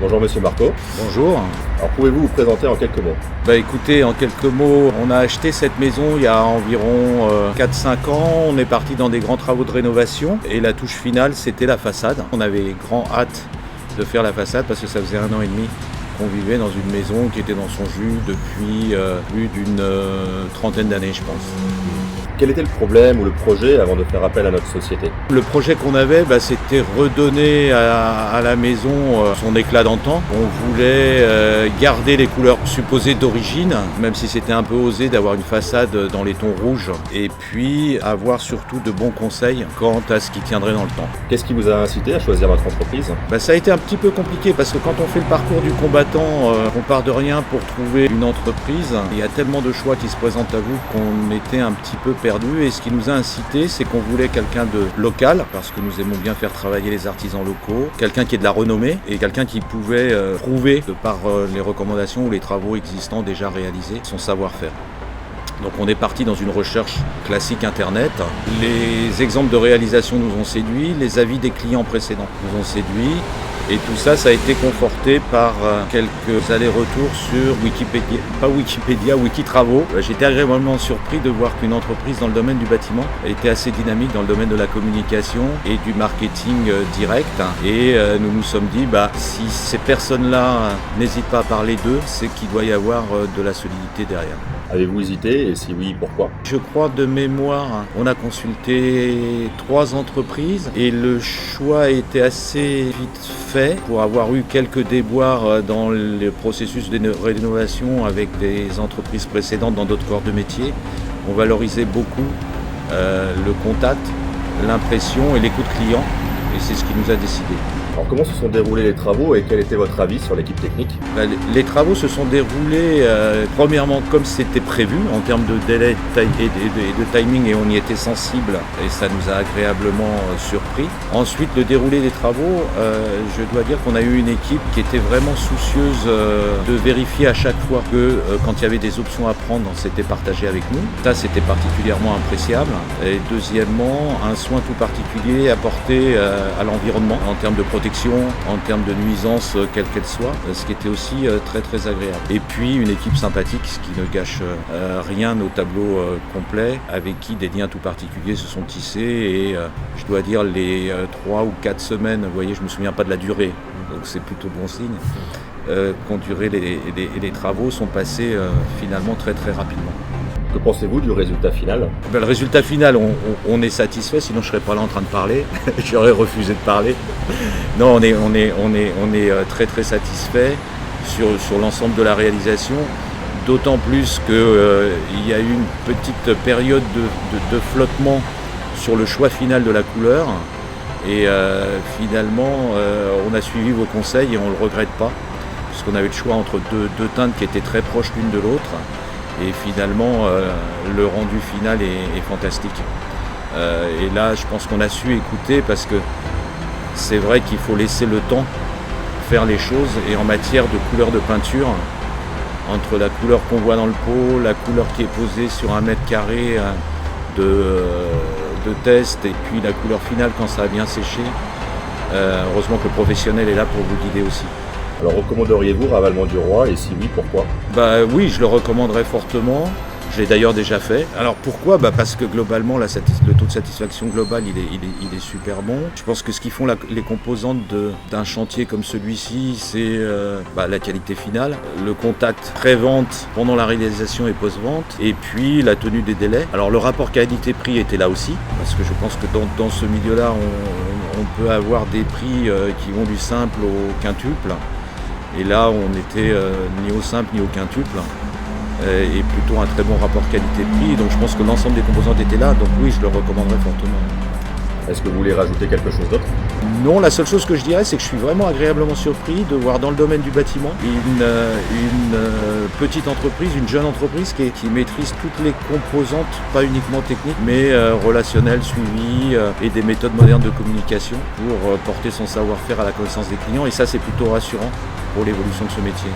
Bonjour Monsieur Marco. Bonjour. Alors pouvez-vous vous présenter en quelques mots? Écoutez, en quelques mots, on a acheté cette maison il y a environ 4-5 ans. On est parti dans des grands travaux de rénovation et la touche finale, c'était la façade. On avait grand hâte de faire la façade parce que ça faisait 1 an et demi qu'on vivait dans une maison qui était dans son jus depuis plus d'une trentaine d'années, je pense. Quel était le problème ou le projet avant de faire appel à notre société? Le projet qu'on avait, c'était redonner à la maison son éclat d'antan. On voulait garder les couleurs supposées d'origine, même si c'était un peu osé d'avoir une façade dans les tons rouges. Et puis avoir surtout de bons conseils quant à ce qui tiendrait dans le temps. Qu'est-ce qui vous a incité à choisir votre entreprise? Ça a été un petit peu compliqué parce que quand on fait le parcours du combattant, on part de rien pour trouver une entreprise. Il y a tellement de choix qui se présentent à vous qu'on était un petit peu perdu. Et ce qui nous a incité, c'est qu'on voulait quelqu'un de local, parce que nous aimons bien faire travailler les artisans locaux, quelqu'un qui ait de la renommée et quelqu'un qui pouvait prouver, de par les recommandations ou les travaux existants déjà réalisés, son savoir-faire. Donc on est parti dans une recherche classique internet. Les exemples de réalisation nous ont séduits, les avis des clients précédents nous ont séduits. Et tout ça, ça a été conforté par quelques allers-retours sur Wikipédia, Wikitravaux. J'étais agréablement surpris de voir qu'une entreprise dans le domaine du bâtiment était assez dynamique dans le domaine de la communication et du marketing direct. Et nous nous sommes dit, si ces personnes-là n'hésitent pas à parler d'eux, c'est qu'il doit y avoir de la solidité derrière. Avez-vous hésité et si oui, pourquoi? Je crois de mémoire, on a consulté 3 entreprises et le choix a été assez vite fait pour avoir eu quelques déboires dans le processus de rénovation avec des entreprises précédentes dans d'autres corps de métier. On valorisait beaucoup le contact, l'impression et l'écoute client et c'est ce qui nous a décidé. Alors comment se sont déroulés les travaux et quel était votre avis sur l'équipe technique? Les travaux se sont déroulés premièrement comme c'était prévu en termes de délai et de timing et on y était sensible et ça nous a agréablement surpris. Ensuite le déroulé des travaux, je dois dire qu'on a eu une équipe qui était vraiment soucieuse de vérifier à chaque fois que quand il y avait des options à prendre, c'était partagé avec nous. Ça c'était particulièrement appréciable. Et deuxièmement, un soin tout particulier apporté à l'environnement en termes de protection, en termes de nuisance quelle qu'elle soit, ce qui était aussi très très agréable. Et puis une équipe sympathique, ce qui ne gâche rien au tableau complet, avec qui des liens tout particuliers se sont tissés et je dois dire les 3 ou 4 semaines, vous voyez je ne me souviens pas de la durée, donc c'est plutôt bon signe, qu'ont duré les travaux sont passés finalement très très rapidement. Que pensez-vous du résultat final? Le résultat final, on est satisfait, sinon je ne serais pas là en train de parler, j'aurais refusé de parler. Non, on est très très satisfait sur l'ensemble de la réalisation, d'autant plus qu'il y a eu une petite période de flottement sur le choix final de la couleur. Et finalement, on a suivi vos conseils et on ne le regrette pas, puisqu'on avait le choix entre deux teintes qui étaient très proches l'une de l'autre. Et finalement, le rendu final est fantastique. Et là, je pense qu'on a su écouter parce que c'est vrai qu'il faut laisser le temps faire les choses. Et en matière de couleur de peinture, entre la couleur qu'on voit dans le pot, la couleur qui est posée sur 1 mètre carré de test et puis la couleur finale quand ça a bien séché, heureusement que le professionnel est là pour vous guider aussi. Alors recommanderiez-vous Ravalement-du-Roi et si oui, pourquoi? Oui, je le recommanderais fortement. Je l'ai d'ailleurs déjà fait. Alors pourquoi? Parce que globalement, le taux de satisfaction global, il est super bon. Je pense que ce qui font les composantes d'un chantier comme celui-ci, c'est la qualité finale, le contact pré-vente pendant la réalisation et post-vente, et puis la tenue des délais. Alors le rapport qualité-prix était là aussi, parce que je pense que dans ce milieu-là, on peut avoir des prix qui vont du simple au quintuple. Et là, on n'était ni au simple ni au quintuple. Et plutôt un très bon rapport qualité-prix. Donc je pense que l'ensemble des composantes étaient là. Donc oui, je le recommanderais fortement. Est-ce que vous voulez rajouter quelque chose d'autre? Non, la seule chose que je dirais, c'est que je suis vraiment agréablement surpris de voir dans le domaine du bâtiment une petite entreprise, une jeune entreprise qui maîtrise toutes les composantes, pas uniquement techniques, mais relationnelles, suivies et des méthodes modernes de communication pour porter son savoir-faire à la connaissance des clients. Et ça, c'est plutôt rassurant pour l'évolution de ce métier.